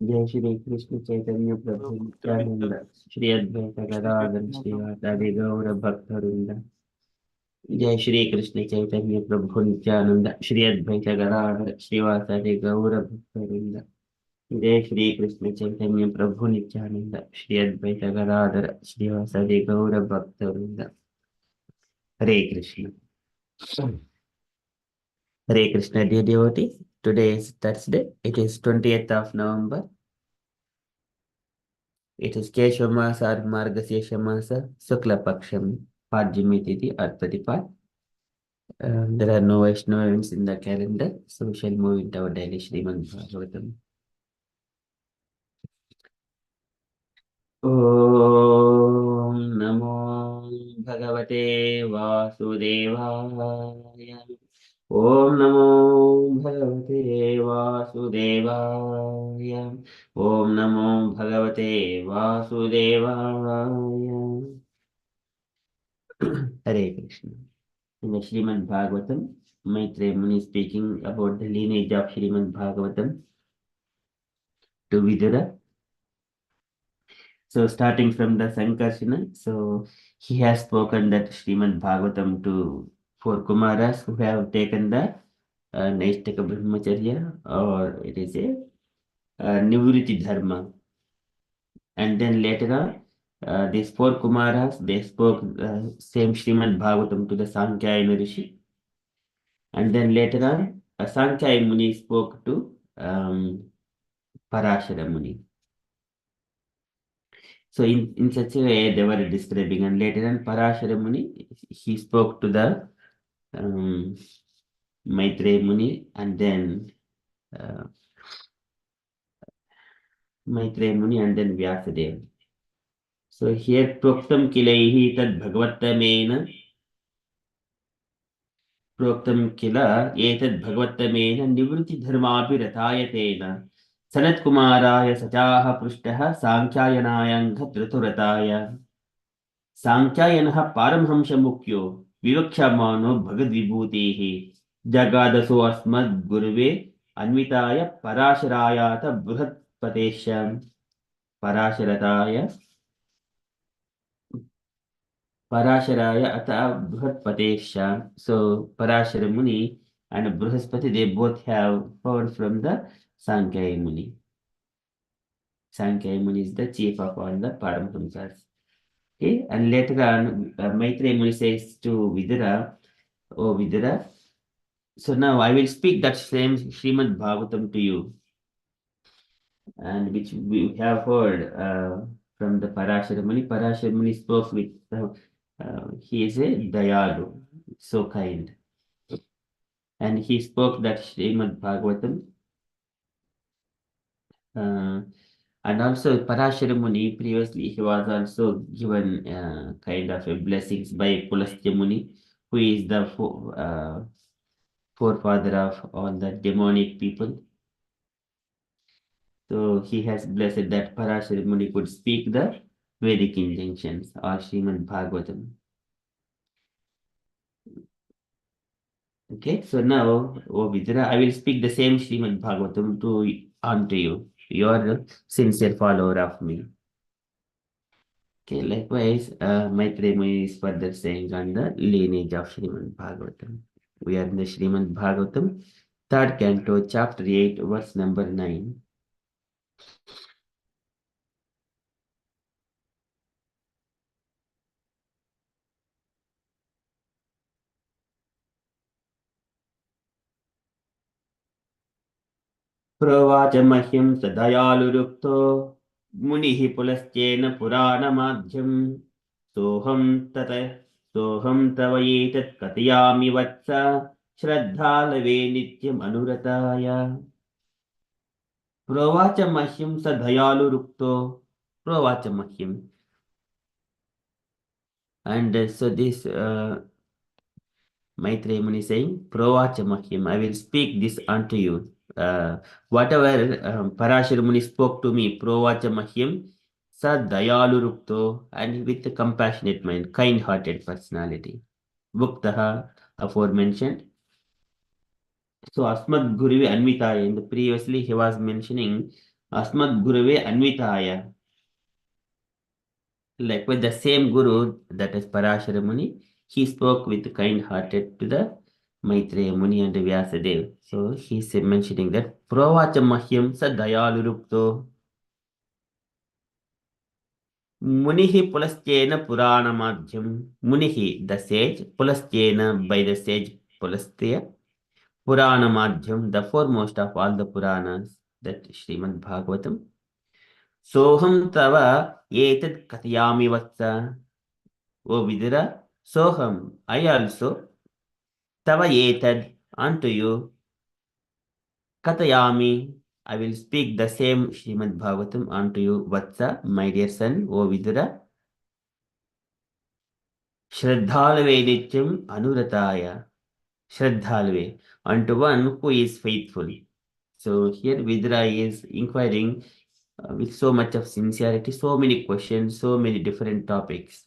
जय श्री कृष्ण चैतन्य प्रभु नित्यानंद श्री अद्वैत गदाधर श्रीवासादि गौर भक्तवृंद। जय श्री कृष्ण चैतन्य प्रभु नित्यानंद श्री अद्वैत गदाधर श्रीवासादि गौर भक्तवृंद। जय श्री कृष्ण चैतन्य प्रभु नित्यानंद श्री अद्वैत गदाधर श्रीवासादि गौर भक्तवृंद। हरे Krishna. Hare Krishna, dear devotee. Today is Thursday. It is 20th of November. It is Keshamasa or Margasesha Masa, Sukla Paksham, Pajyami Tithi or Pratipad. There are no Vaishnava events in the calendar, so we shall move into our daily Srimad Bhagavatam. Om Namo Bhagavate Vasudevaya. Om Namo Bhagavate Vasudevaya. Om Namo Bhagavate Vasudevaya. Hare Krishna. In the Srimad Bhagavatam, Maitreya Muni is speaking about the lineage of Srimad Bhagavatam to Vidura. So starting from the Sankarsana, so he has spoken that Srimad Bhagavatam to four Kumaras who have taken the Naistaka Brahmacharya, or it is a Nivriti Dharma. And then later on, these four Kumaras, they spoke same Srimad Bhagavatam to the Sankhya Rishi. And then later on, Sankhya Muni spoke to Parashara Muni. So in such a way, they were describing. And later on, Parashara Muni, he spoke to the Maitreya Muni, and then Maitreya Muni, and then Vyasadeva. So here, Proktam Kilaihi Tad Bhagavatamena, Proktam Kila Etad Bhagavatamena, Nivruti Dharmapi Ratayatena, Sanat Kumaraya Sachaha Prushtaha, Sankhyayanayangha Triturataya. सांख्यायनः पारमहंसमुख्यो विवक्ष्यमानो भगवद्विभूतेः जगादसो अस्मद्गुरुवे अन्विताय पराशरायात बृहत्पतेश्च पराशरताय Parasharaya Ata Bhuhatpatesha. So Parashara Muni and Bruhaspati, they both have heard from the Sankhya Muni. Sankhya Muni is the chief of all the Paramhamsas. Okay, and later on, Maitreya Muni says to Vidura, "Oh Vidura, so now I will speak that same Srimad Bhagavatam to you, and which we have heard from the Parashara Muni. Parashara Muni spoke with, he is a Dayalu, so kind. And he spoke that Srimad Bhagavatam. And also Parashara Muni, previously he was also given kind of a blessings by Pulastya Muni, who is the forefather of all the demonic people. So he has blessed that Parashara Muni could speak the Vedic injunctions or Srimad Bhagavatam. Okay, so now, O Vidura, I will speak the same Srimad Bhagavatam unto you. You are a sincere follower of me. Okay, likewise, Maitreya Muni is further saying on the lineage of Srimad Bhagavatam. We are in the Srimad Bhagavatam, third canto, chapter 8, verse number 9. प्रोवाच मह्यं स दयालुरुक्तो मुनिः पुलश्चेन पुराणमाध्यं सोऽहं तव एतत् कथयामि वत्स श्रद्धालवे नित्यमनुरताय प्रोवाच मह्यं स दयालुरुक्तो प्रोवाच मह्यं. And so this Maitreya Muni saying, Provacha Mahyam, I will speak this unto you. Whatever Parashara Muni spoke to me, Provacha Mahyam, Sa Dayalu Rukto, and with a compassionate mind, kind-hearted personality. Bhuktaha, aforementioned. So Asmad Guruvi Anmitaya, in the previously he was mentioning Asmad Gurave Anvitaya. Likewise, the same Guru, that is Parashara Muni, he spoke with kind-hearted to the Maitreya Muni and Vyasadeva. So he's mentioning that Pravacha Mahyam Sadayalurupto Munihi Pulastyena Purana Madhyam. Munihi, the sage, Pulastyena by the sage Pulastya, Purana Madhyam, the foremost of all the Puranas, that Srimad Bhagavatam. Soham Tava Etad Katyami Vatsa. O Vidura, Soham, I also, Tava Etad, unto you, Katayami, I will speak the same Srimad Bhagavatam unto you, Vatsa, my dear son, O Vidura. Shraddhalave nityam anurataya. Shraddhalave, unto one who is faithful. So here Vidura is inquiring with so much of sincerity, so many questions, so many different topics.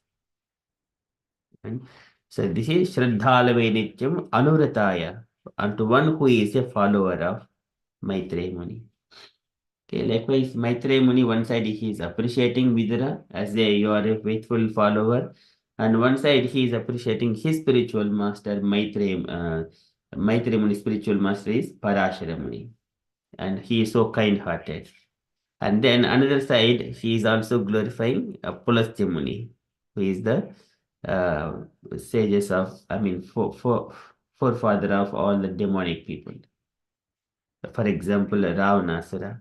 And so this is Shraddhalave nityam anurataya, unto one who is a follower of Maitreya Muni. Okay, likewise, Maitreya Muni, one side he is appreciating Vidura as you are a faithful follower, and one side he is appreciating his spiritual master, Maitreya. Maitreya Muni spiritual master is Parashara Muni, and he is so kind-hearted. And then another side, he is also glorifying Pulastya Muni, who is the sages of, forefather of all the demonic people. For example, Ravanasura.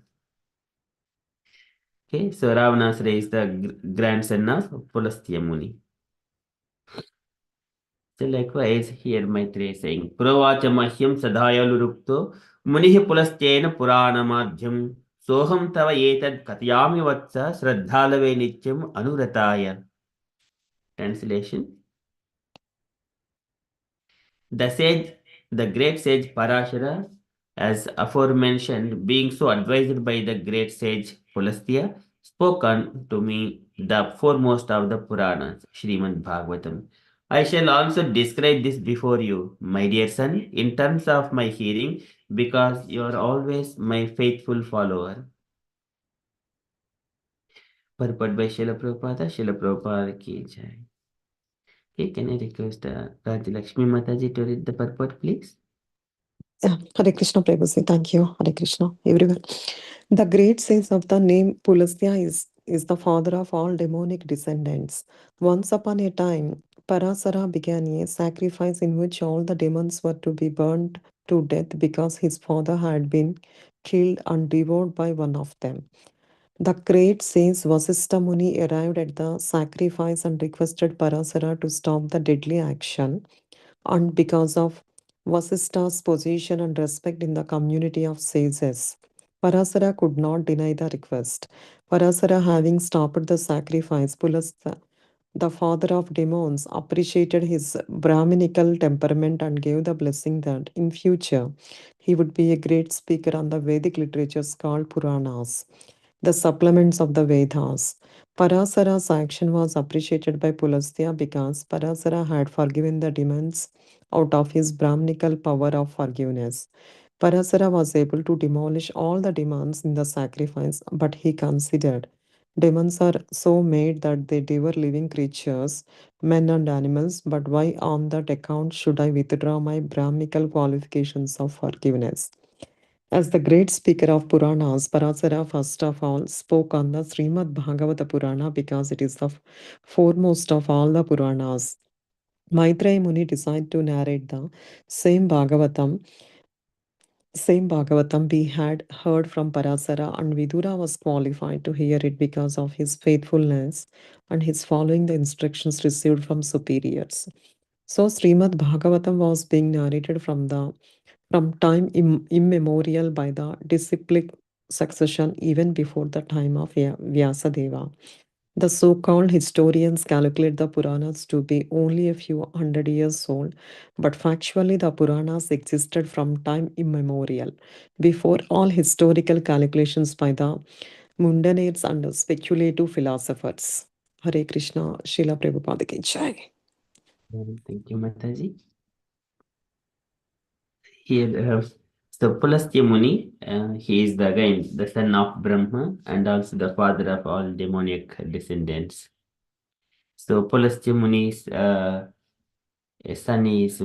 Okay, so Ravanasura is the grandson of Pulastya Muni. So likewise, here Maitreya is saying, Pravacha Mahyam Sadayalurukto Munihi Pulastyena Purana Madhyam Soham Tava Etad Katyami Vatsa Shraddhalave Nityam Anurataya. Translation. The sage, the great sage Parashara, as aforementioned, being so advised by the great sage Pulastya, spoke unto me the foremost of the Puranas, Srimad Bhagavatam. I shall also describe this before you, my dear son, in terms of my hearing, because you are always my faithful follower. Purport by Srila Prabhupada ki jai. Okay, can I request Radha Lakshmi Mataji to read the purport, please? Yeah, Hare Krishna Prabhuji. Thank you. Hare Krishna, everyone. The great sense of the name Pulastya is the father of all demonic descendants. Once upon a time, Parasara began a sacrifice in which all the demons were to be burned to death because his father had been killed and devoured by one of them. The great sage Vasistha Muni arrived at the sacrifice and requested Parasara to stop the deadly action. And because of Vasistha's position and respect in the community of sages, Parasara could not deny the request. Parasara, having stopped the sacrifice, Pulastya, the father of demons, appreciated his Brahminical temperament and gave the blessing that in future he would be a great speaker on the Vedic literatures called Puranas, the supplements of the Vedas. Parasara's action was appreciated by Pulastya because Parasara had forgiven the demons out of his Brahminical power of forgiveness. Parasara was able to demolish all the demons in the sacrifice, but he considered demons are so made that they devour living creatures, men and animals, but why on that account should I withdraw my Brahminical qualifications of forgiveness? As the great speaker of Puranas, Parasara first of all spoke on the Srimad Bhagavata Purana because it is the foremost of all the Puranas. Maitreya Muni decided to narrate the same Bhagavatam we had heard from Parasara, and Vidura was qualified to hear it because of his faithfulness and his following the instructions received from superiors. So Srimad Bhagavatam was being narrated from time immemorial by the disciplic succession even before the time of Vyasadeva. The so-called historians calculate the Puranas to be only a few hundred years old, but factually the Puranas existed from time immemorial, before all historical calculations by the mundanates and speculative philosophers. Hare Krishna, Srila Prabhupada ki jai. Thank you, Mataji. Here, So Pulastya Muni, he is again the son of Brahma and also the father of all demoniac descendants. So Pulastya Muni's son is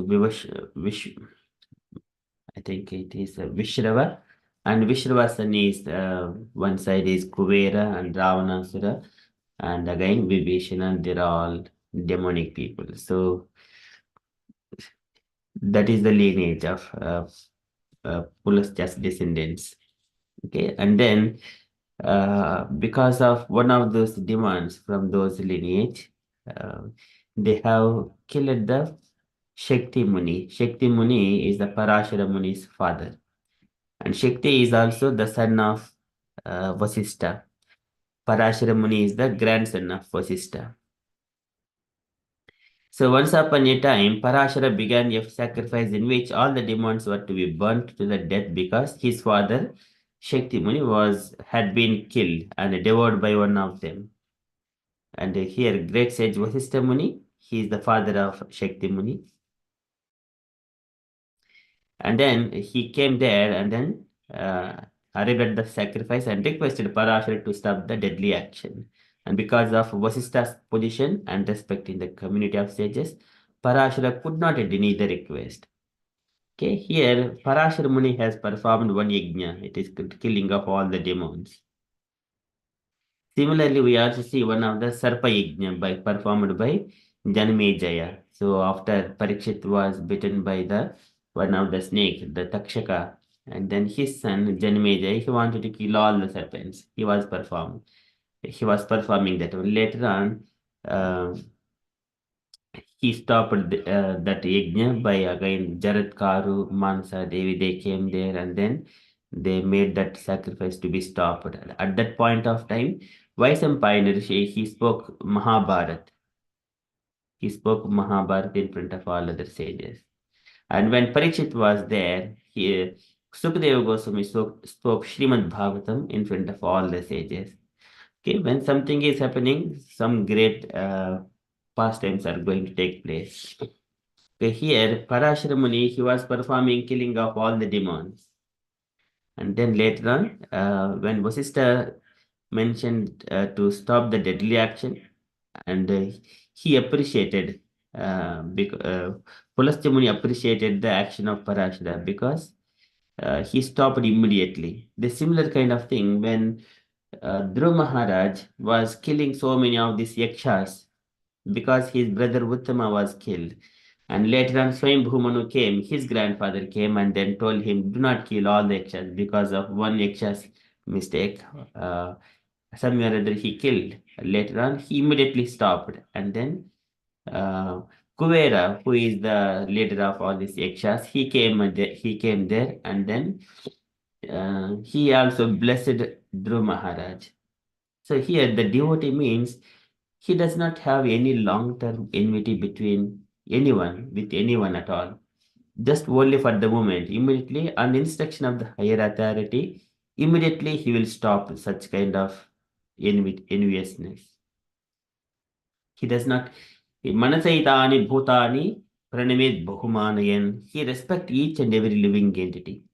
I think it is Vishrava, and Vishrava's son is one side is Kuvera and Ravanasura, and again Vibhishana. They're all demonic people. So that is the lineage of Pulastya's descendants. Okay, and then because of one of those demands from those lineage, uh, they have killed the Shakti Muni. Shakti Muni is the Parashara Muni's father, and Shakti is also the son of Vasistha. Parashara Muni is the grandson of Vasistha. So once upon a time, Parashara began a sacrifice in which all the demons were to be burnt to the death because his father, Shakti Muni, had been killed and devoured by one of them. And here, great sage Vasistha Muni, he is the father of Shakti Muni. And then he came there and then arrived at the sacrifice and requested Parashara to stop the deadly action. And because of Vasistha's position and respect in the community of sages, Parashara could not deny the request. Okay, here Parashara Muni has performed one yajna, it is killing of all the demons. Similarly, we also see one of the Sarpa Yajna performed by Janmejaya. So after Parikshit was bitten by the one of the snake, the Takshaka, and then his son Janmejaya, he wanted to kill all the serpents. He was performing that. Later on, uh, he stopped that yajna by again Jarat Karu, Mansa Devi. They came there and then they made that sacrifice to be stopped. At that point of time, Vaisampayana Rishi, he spoke Mahabharat. He spoke Mahabharat in front of all other sages. And when Parikshit was there, Sukadeva Goswami spoke Srimad Bhagavatam in front of all the sages. Okay, when something is happening, some great pastimes are going to take place. Okay, here, Parashara Muni, he was performing killing of all the demons. And then later on, when Vasistha mentioned to stop the deadly action, and he appreciated, Pulastya Muni appreciated the action of Parashara because he stopped immediately. The similar kind of thing when Dhruva Maharaj was killing so many of these yakshas because his brother Uttama was killed. And later on, Swayambhu Manu came, his grandfather came and then told him, do not kill all the yakshas because of one yaksha's mistake. Somewhere or other he killed. Later on, he immediately stopped. And then uh, Kuvera, who is the leader of all these yakshas, he came there and then he also blessed Dhruva Maharaj. So here the devotee means he does not have any long-term enmity between anyone with anyone at all. Just only for the moment. Immediately, on instruction of the higher authority, immediately he will stop such kind of enviousness. He does not. Manasaitani bhutani pranamed bahumanayan. He respects each and every living entity.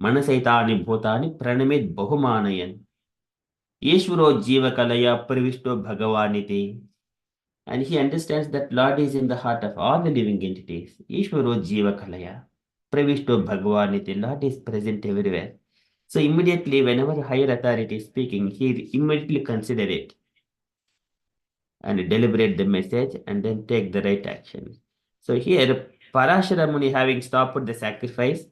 Manasaitani bhutani pranamed bahumanayan. Yeshwaro jiva kalaya pravisto bhagavaniti. And he understands that Lord is in the heart of all the living entities. Ishvaro Jiva Kalaya. Pravishto Bhagavaniti. Lord is present everywhere. So immediately, whenever higher authority is speaking, he immediately consider it and deliberate the message and then take the right action. So here, Parashara Muni having stopped the sacrifice,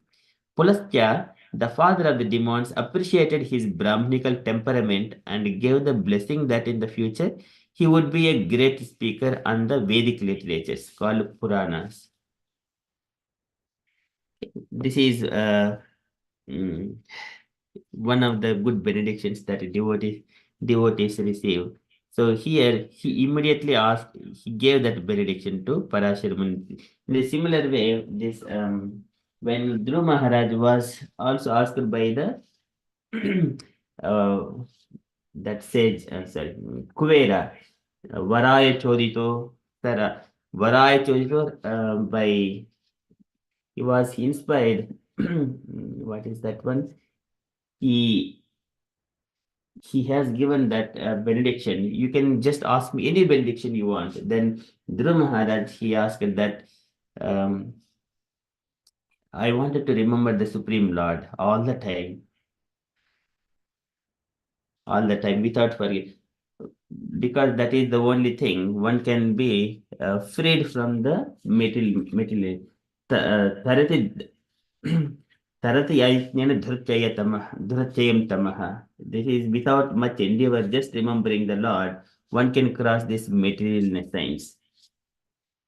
Pulastya, the father of the demons, appreciated his Brahminical temperament and gave the blessing that in the future he would be a great speaker on the Vedic literatures called Puranas. This is mm, one of the good benedictions that devotees receive. So here he immediately he gave that benediction to Parashara Muni. In a similar way, this when Dhruva Maharaj was also asked by the uh, that sage, sorry, Kuvera, Varaya Chodito, Tara, Varaya Chodito by he was inspired what is that one? He has given that benediction. You can just ask me any benediction you want. Then Dhruv Maharaj, he asked that um, I wanted to remember the Supreme Lord all the time without forget, because that is the only thing one can be freed from the material. Tarati Tarati Aisnena Dhurchayam Tamaha. This is without much endeavor, just remembering the Lord, one can cross this material science.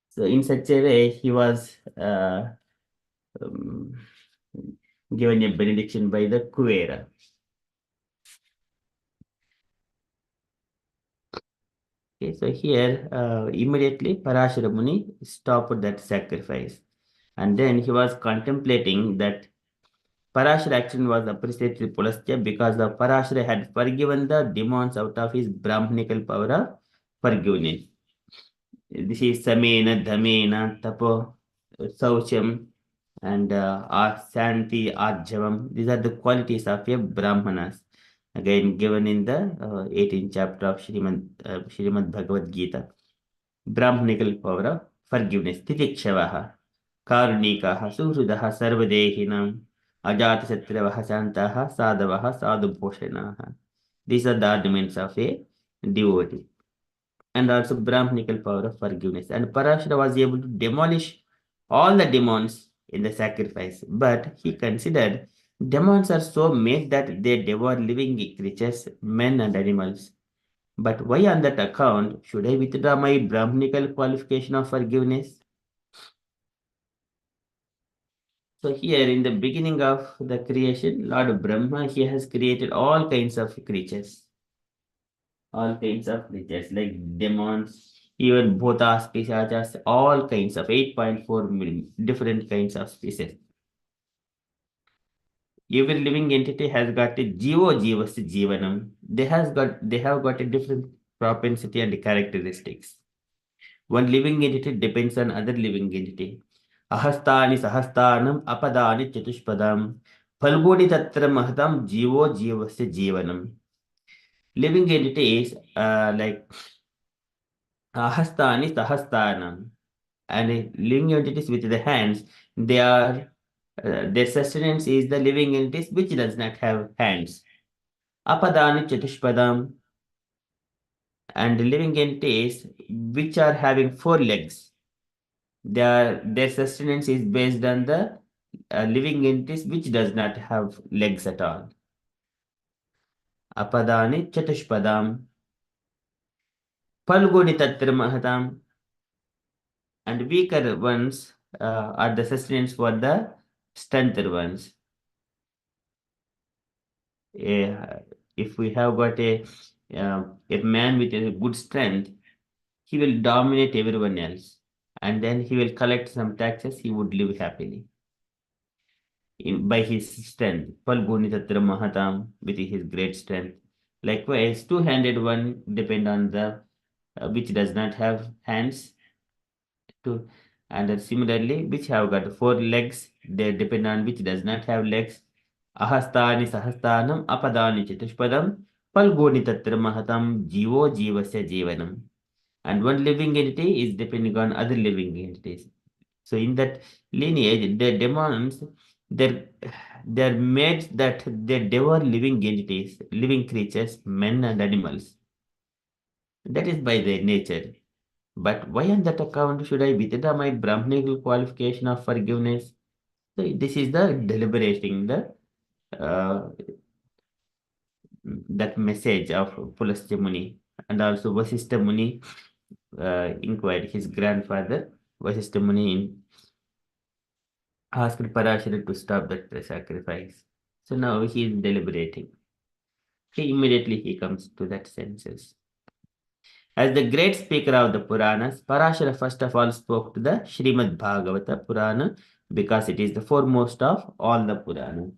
So in such a way, he was um, given a benediction by the Kuvera. Okay, so here immediately Parashara Muni stopped that sacrifice, and then he was contemplating that Parashara action was appreciated to Pulastya because the Parashara had forgiven the demons out of his Brahmanical power of forgiveness. This is Samena, Dhamena, Tapo, Saucham, and Santi, Ajjavam. These are the qualities of a Brahmanas. Again, given in the 18th chapter of Srimad Bhagavad Gita. Brahmanical power of forgiveness. Titikshavaha, Karunikaha, Suhrudaha, Sarvadehinam, Ajatasatravaha, Santaha, Sadavaha, Sadhubhoshanaha. These are the ornaments of a devotee. And also Brahmanical power of forgiveness. And Parashara was able to demolish all the demons in the sacrifice. But he considered demons are so made that they devour living creatures, men and animals. But why on that account should I withdraw my Brahmanical qualification of forgiveness? So here in the beginning of the creation, Lord Brahma, he has created all kinds of creatures. All kinds of creatures like demons, even bhutas, pisachas, all kinds of 8.4 million different kinds of species. Every living entity has got a jivo jivasya jivanam. They have got a different propensity and characteristics. One living entity depends on other living entity. Ahastani sahastanam apadani chatushpadam. Falguni tatra mahatam jivo jivasya jivanam. Living entities like ahastani sahastanam. And living entities with the hands, they are their sustenance is the living entities which does not have hands. Apadani chatushpadam, and living entities which are having four legs. Their sustenance is based on the living entities which does not have legs at all. Apadani chatushpadam, palguni tatra mahatam, and weaker ones are the sustenance for the strengther ones. If we have got a man with a good strength, he will dominate everyone else, and then he will collect some taxes. He would live happily by his strength. Falguni tatra mahatam, with his great strength. Likewise, two-handed one depend on the which does not have hands. And similarly, which have got four legs, they depend on which does not have legs. Ahastani sahastanam apadani chatushpadam palgoni tatra mahatam jivo jivasya jivanam. And one living entity is depending on other living entities. So in that lineage, the demons, they're, they're made that they devour living entities, living creatures, men and animals. That is by their nature. But why on that account should I withdraw my Brahmanical qualification of forgiveness? So this is the deliberating, uh, that message of Pulastya Muni. And also Vasistha Muni inquired his grandfather, Vasistha Muni, asked Parashara to stop that sacrifice. So now he is deliberating. Immediately he comes to that senses. As the great speaker of the Puranas, Parashara first of all spoke to the Srimad Bhagavata Purana because it is the foremost of all the Puranas.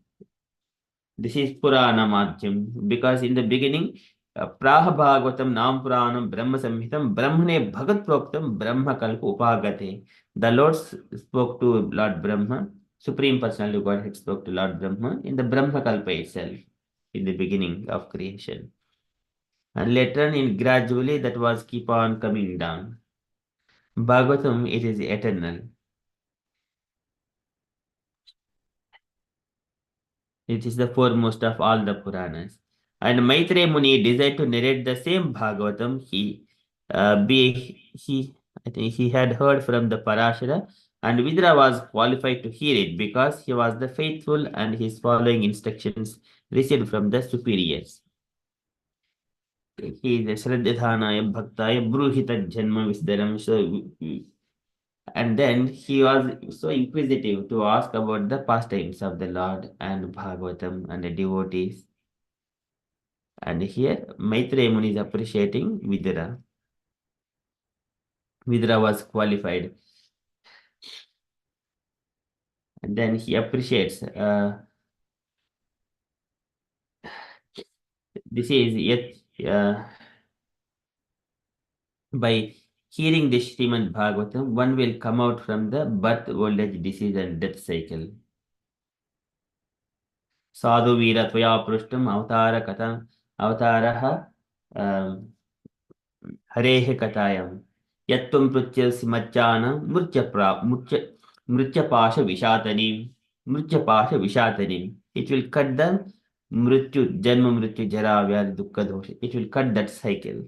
This is Purana Madhyam because in the beginning, Praha Bhagavatam Nam Puranam Brahma Samhitam Brahmane Bhagat Proktam Brahma Kalpa Upagate. The Lord spoke to Lord Brahma Supreme Personality of Godhead spoke to Lord Brahma in the Brahmakalpa itself, in the beginning of creation. And later in gradually that was keep on coming down. Bhagavatam, it is eternal. It is the foremost of all the Puranas. And Maitreya Muni desired to narrate the same Bhagavatam. I think he had heard from the Parashara, and Vidra was qualified to hear it because he was the faithful and his following instructions received from the superiors. He is Shraddhanaya Bhaktaya Bruhita Janma Visdaram. And then he was so inquisitive to ask about the pastimes of the Lord and Bhagavatam and the devotees. And here Maitreya Muni is appreciating Vidura. Vidura was qualified. And then he appreciates this is yet by hearing the Srimad Bhagavatam, one will come out from the birth, old age, disease, and death cycle. Sadhu Veera Tvaya Prushtam Avataraha Harehe Katayam Yattum Prutyasi Machana Mritya Pasha Vishatanim. It will cut the Janma Mrityu Jara Vyadi Dukkha Dosha. It will cut that cycle.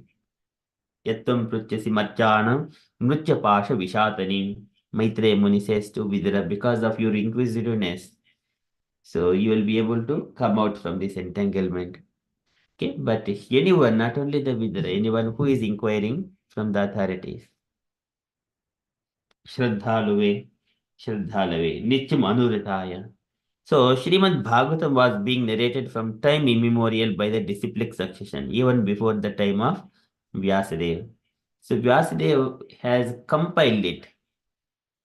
Yattum Prutyasi Machana Mritya Pasha Vishatanim. Maitreya Muni says to Vidura, because of your inquisitiveness, so you will be able to come out from this entanglement. Okay, but anyone, not only the Vidura, anyone who is inquiring from the authorities. Shraddhaluve, Nityam Anuritaya. So, Srimad Bhagavatam was being narrated from time immemorial by the disciplic succession, even before the time of Vyasadeva. So, Vyasadeva has compiled it.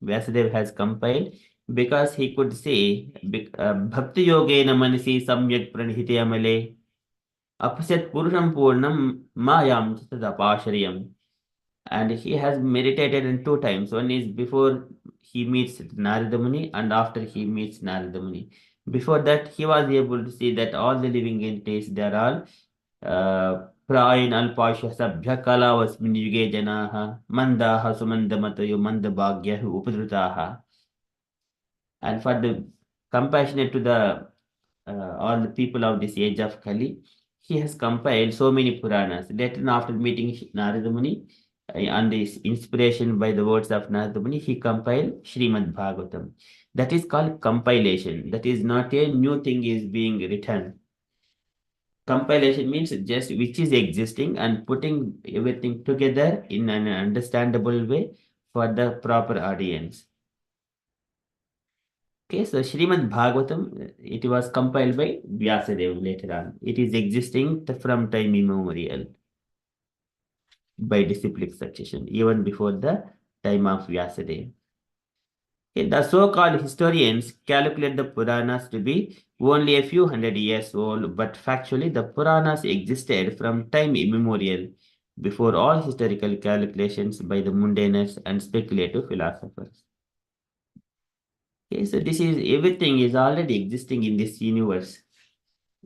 Vyasadeva has compiled because he could say, Bhakti Yogena Manasi Samyak Pranihite Amale. Apasat Purusham Purnam Mayam Tadapashariyam. And he has meditated in two times. One is before he meets Narada Muni and after he meets Narada Muni. Before that, he was able to see that all the living entities, they are all Prain Alpasha Sabhya Kala Vasmin Yuge Janaha Mandaha Sumandamatayo Mandabhagyahu Upadrutaha. And for the compassionate to the all the people of this age of Kali, he has compiled so many Puranas. Later, after meeting Narada Muni, on this inspiration by the words of Narada Muni, he compiled Srimad Bhagavatam. That is called compilation. That is not a new thing is being written. Compilation means just which is existing and putting everything together in an understandable way for the proper audience. Okay, so Srimad Bhagavatam, it was compiled by Vyasadeva later on. It is existing from time immemorial by disciplic succession, even before the time of Vyasadeva. Okay, the so-called historians calculate the Puranas to be only a few hundred years old, but factually the Puranas existed from time immemorial before all historical calculations by the mundaners and speculative philosophers. Okay, so this is everything is already existing in this universe,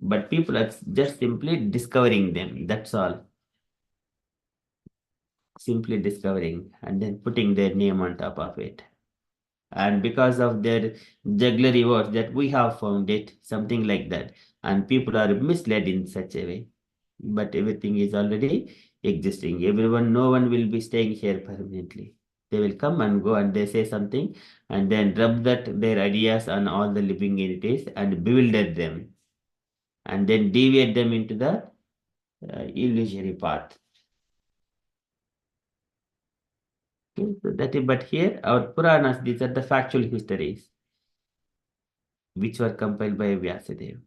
but people are just simply discovering them. That's all. Simply discovering and then putting their name on top of it. And because of their jugglery words that we have found it, something like that. And people are misled in such a way. But everything is already existing. Everyone, no one will be staying here permanently. They will come and go and they say something and then rub that their ideas on all the living entities and bewilder them and then deviate them into the illusory path. Okay, so but here our Puranas, these are the factual histories which were compiled by Vyasadeva.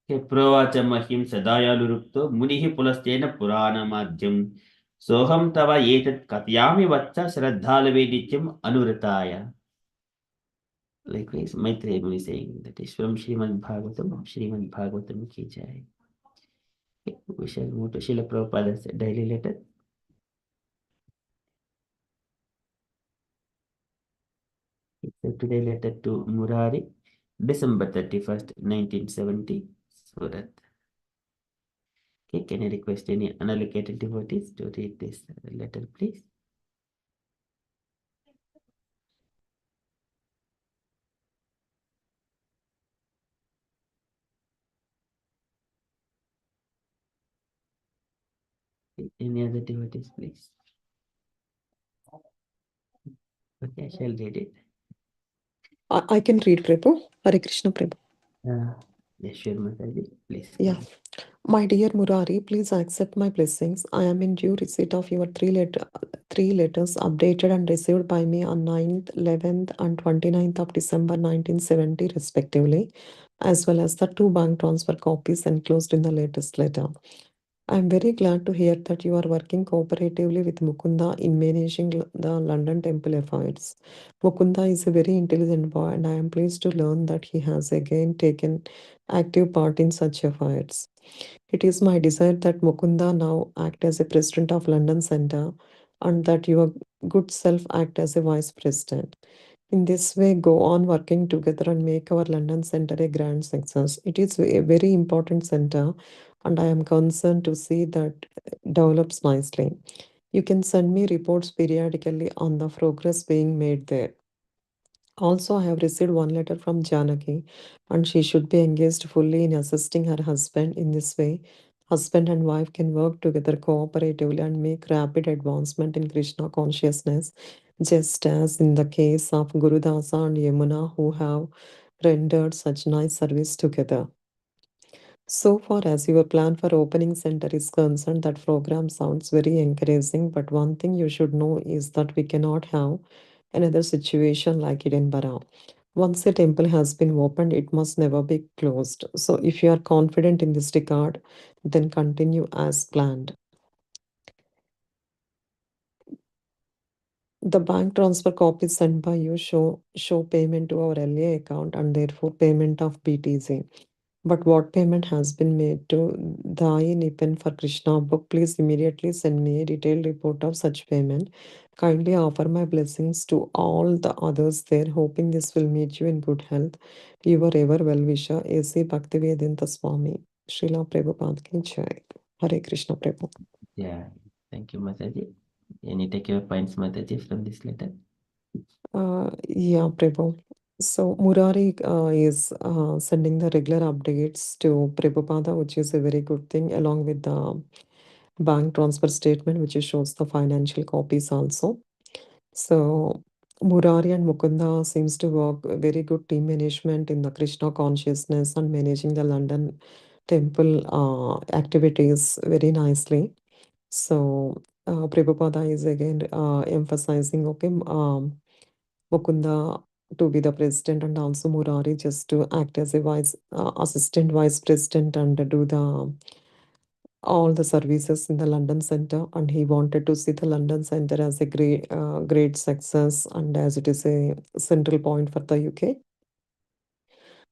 Okay, Provacha Mahim Sadayalurupto Munihi Pulastena Purana Madhyam Soham Tava Yetat Katyami Vacha Shraddhalavedichim Anurataya. Likewise, Maitreya Muni saying that is from Srimad Bhagavatam Ki Jai. Okay, we shall move to Srila Prabhupada's daily letter. It's So today letter to Murari, December 31st, 1970, Surat. Okay, can I request any unallocated devotees to read this letter, please? Any other devotees, please? Okay, I shall read it. I can read, Prabhu. Hare Krishna, Prabhu. Yes, sure, Mataji. Please. Yeah. My dear Murari, please accept my blessings. I am in due receipt of your three letters updated and received by me on 9th, 11th, and 29th of December 1970, respectively, as well as the two bank transfer copies enclosed in the latest letter. I am very glad to hear that you are working cooperatively with Mukunda in managing the London temple affairs. Mukunda is a very intelligent boy, and I am pleased to learn that he has again taken active part in such affairs. It is my desire that Mukunda now act as a president of London Centre and that your good self act as a vice president. In this way, go on working together and make our London Centre a grand success. It is a very important centre, and I am concerned to see that develops nicely. You can send me reports periodically on the progress being made there. Also, I have received one letter from Janaki, and she should be engaged fully in assisting her husband. In this way, husband and wife can work together cooperatively and make rapid advancement in Krishna consciousness, just as in the case of Gurudasa and Yamuna, who have rendered such nice service together. So far as your plan for opening center is concerned, that program sounds very encouraging, but one thing you should know is that we cannot have another situation like Edinburgh. Once a temple has been opened, it must never be closed. So if you are confident in this regard, then continue as planned. The bank transfer copies sent by you show payment to our LA account and therefore payment of BTC. But what payment has been made to Dai Nipen for Krishna book? Please immediately send me a detailed report of such payment. Kindly offer my blessings to all the others there, hoping this will meet you in good health. Your ever well wisher, A.C. Bhaktivedanta Swami. Srila Prabhupada ki jai. Hare Krishna Prabhu. Yeah, thank you, Mataji. Any takeaway points, Mataji, from this letter? Yeah, Prabhu. So Murari is sending the regular updates to Prabhupada, which is a very good thing, along with the bank transfer statement, which shows the financial copies also. So Murari and Mukunda seems to work a very good team management in the Krishna consciousness and managing the London temple activities very nicely. So Prabhupada is again emphasizing, okay, Mukunda to be the president and also Murari just to act as a vice assistant vice president and do the all the services in the London Center, and he wanted to see the London Center as a great success and as it is a central point for the UK.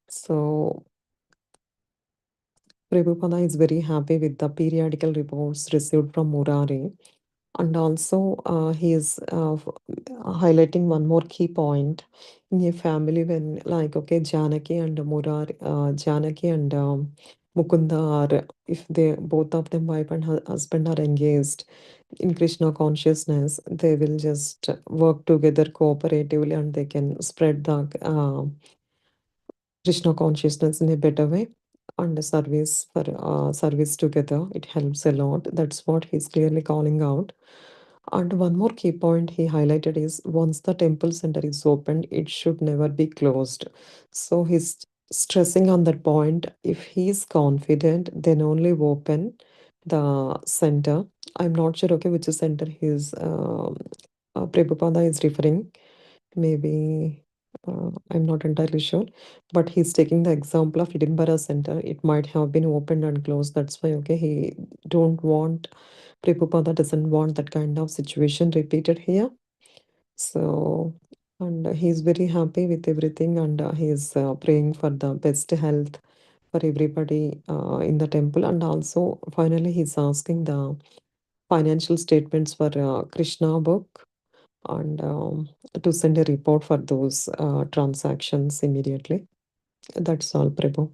So Prabhupada is very happy with the periodical reports received from Murari, and also he is highlighting one more key point in a family when like okay Janaki and Mukunda are, if they both of them wife and husband are engaged in Krishna consciousness, they will just work together cooperatively and they can spread the Krishna consciousness in a better way and the service together. It helps a lot. That's what he's clearly calling out. And one more key point he highlighted is once the temple center is opened, it should never be closed. So he's stressing on that point. If he is confident, then only open the center. I'm not sure, okay, which center his Prabhupada is referring. Maybe I'm not entirely sure, but he's taking the example of Edinburgh Center. It might have been opened and closed. That's why, okay, he don't want Prabhupada doesn't want that kind of situation repeated here. So, and he's very happy with everything, and he's praying for the best health for everybody in the temple. And also, finally, he's asking the financial statements for Krishna book and to send a report for those transactions immediately. That's all, Prabhu.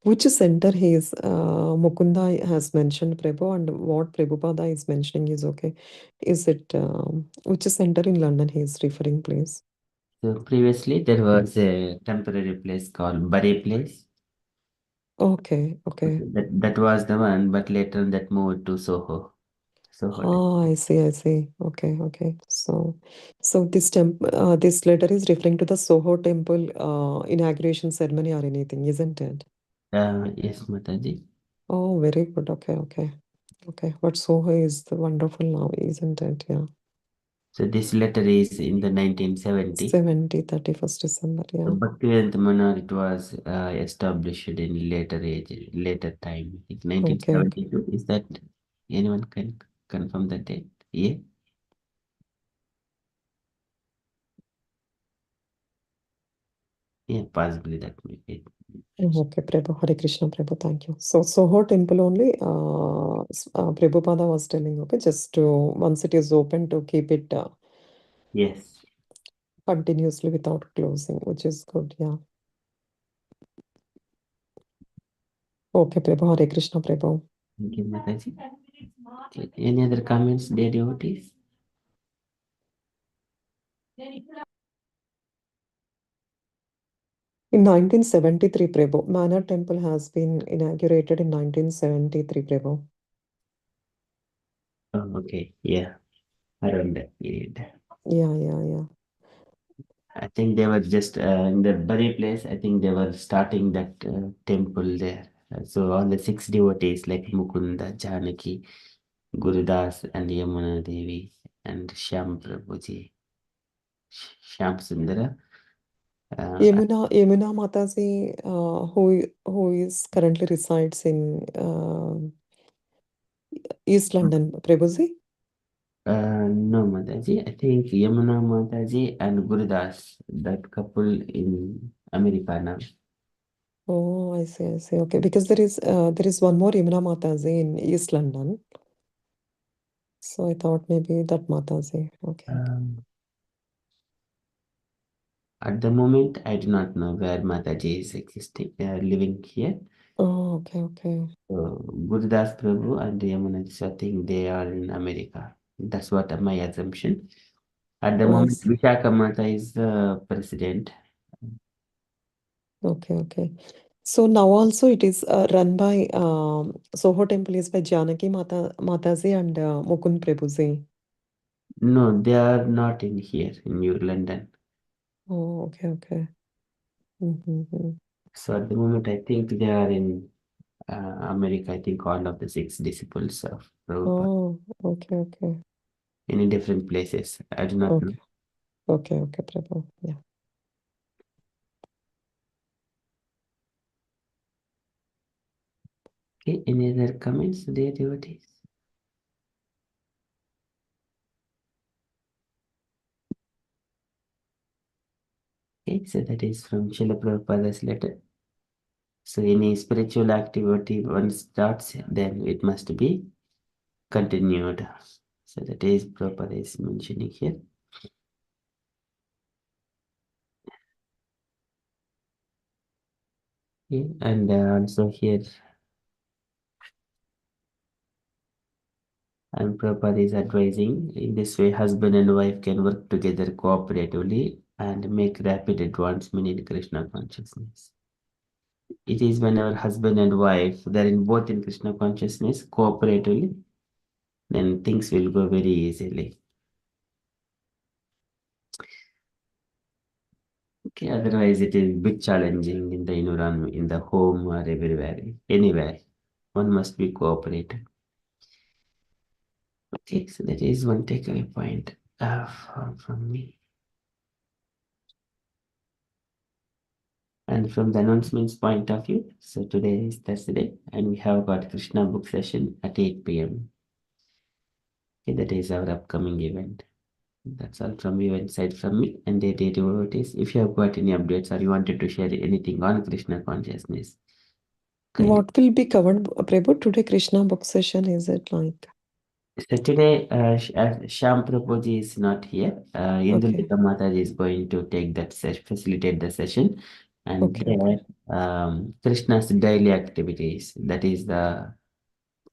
Which center Mukunda has mentioned, Prabhu, and what Prabhupada is mentioning is okay. Is it which center in London he is referring, please? So previously there was a temporary place called Bury Place. Okay, okay. That was the one, but later that moved to Soho. Soho. I see, I see. Okay, okay. So this letter is referring to the Soho temple inauguration ceremony or anything, isn't it? Yes, Mataji. Oh, very good. Okay, okay. Okay. But Soho is the wonderful now, isn't it? Yeah. So this letter is in the 1970. 31st December, So yeah. Bhaktivedanta Manar, it was established in later age, later time. It's Okay, okay. 1972. Is that anyone can confirm the date? Yeah. Yeah, possibly that may be. Okay, Prabhu. Hare Krishna, Prabhu. Thank you. So Soho temple only, Prabhupada was telling, okay, just to, once it is open, to keep it Yes. continuously without closing, which is good, yeah. Okay, Prabhu. Hare Krishna, Prabhu. Thank you, Mataji. Okay. Any other comments, dear devotees? In 1973, Prabhu, Manor Temple has been inaugurated in 1973, Prabhu. Oh, okay. Yeah. Around that period. Yeah, yeah, yeah. I think they were just in the Bury place. I think they were starting that temple there. So all the six devotees like Mukunda, Janaki, Gurudas, and Yamuna Devi, and Shyam Prabhuji, Shyam Sundara. Yamuna Mataji, who is currently resides in East London, Prabhuji? No, Mataji. I think Yamuna Mataji and Gurudas, that couple in America now. Oh, I see, I see. Okay, because there is one more Yamuna Mataji in East London. So I thought maybe that Mataji. Okay. Um, at the moment, I do not know where Mataji is existing, living here. Oh, okay, okay. So Gurudas Prabhu and Yamuna, I think they are in America. That's what my assumption. At the Oh, I moment, see. Vishaka Mata is the president. Okay, okay. So now also it is run by Soho Temple is by Janaki Mataji and Mukund Prabhuji. No, they are not in here in New London. Oh, okay, okay. Mm-hmm. So at the moment, I think they are in America. I think all of the six disciples of Prabhupada Oh, okay, okay. in different places. I do not know. Okay, okay, okay, Prabhu. Yeah. Okay, any other comments, dear devotees? Okay, so that is from Srila Prabhupada's letter. So any spiritual activity one starts, then it must be continued. So that is Prabhupada is mentioning here. Okay, and also here, and Prabhupada is advising in this way, husband and wife can work together cooperatively and make rapid advancement in Krishna consciousness. It is whenever husband and wife they're in both in Krishna consciousness cooperatively, then things will go very easily. Okay, otherwise it is bit challenging in the environment, in the home or everywhere, anywhere. One must be cooperative. Okay, so that is one takeaway point from me. And from the announcements point of view, so today is Thursday, and we have got Krishna book session at 8 p.m. Okay, that is our upcoming event. That's all from you inside from me and the devotees. If you have got any updates or you wanted to share anything on Krishna consciousness, kindly. What will be covered, Prabhu? Today Krishna book session, is it like? So today, Sham Prabhuji is not here. Okay. Indulita Mataji is going to take that facilitate the session, and Okay. there, Krishna's daily activities. That is the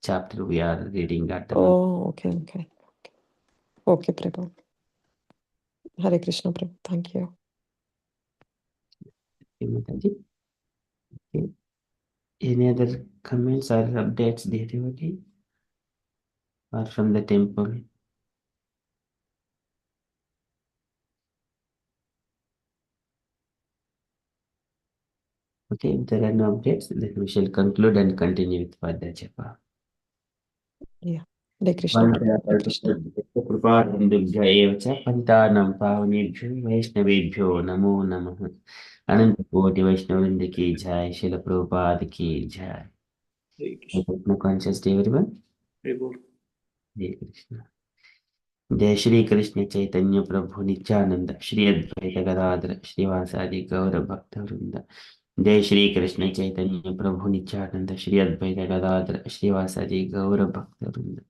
chapter we are reading at the moment. Oh, okay. Okay. Okay, Prabhu. Hare Krishna, Prabhu. Thank you. Okay, Mataji. Okay. Any other comments or updates, Devati, or from the temple? Okay, if there are no updates, then we shall conclude and continue with further japa. Yeah. Hare Krishna, Prabhu. Hare Krishna. कृपासिन्धुभ्य एव च पतितानां पावनेभ्यो वैष्णवेभ्यो नमो नमः। अनंत कोटि वैष्णववृंद की जय, शिल प्रभुपाद की जय। Conscious day everyone. Hare Krishna. जय श्री कृष्ण चैतन्य प्रभु नित्यानंद, श्री अद्वैत गदाधर श्रीवासादि गौर भक्त वृंद। जय श्री कृष्ण चैतन्य प्रभु नित्यानंद, श्री अद्वैत गदाधर श्रीवासादि गौर भक्त वृंद।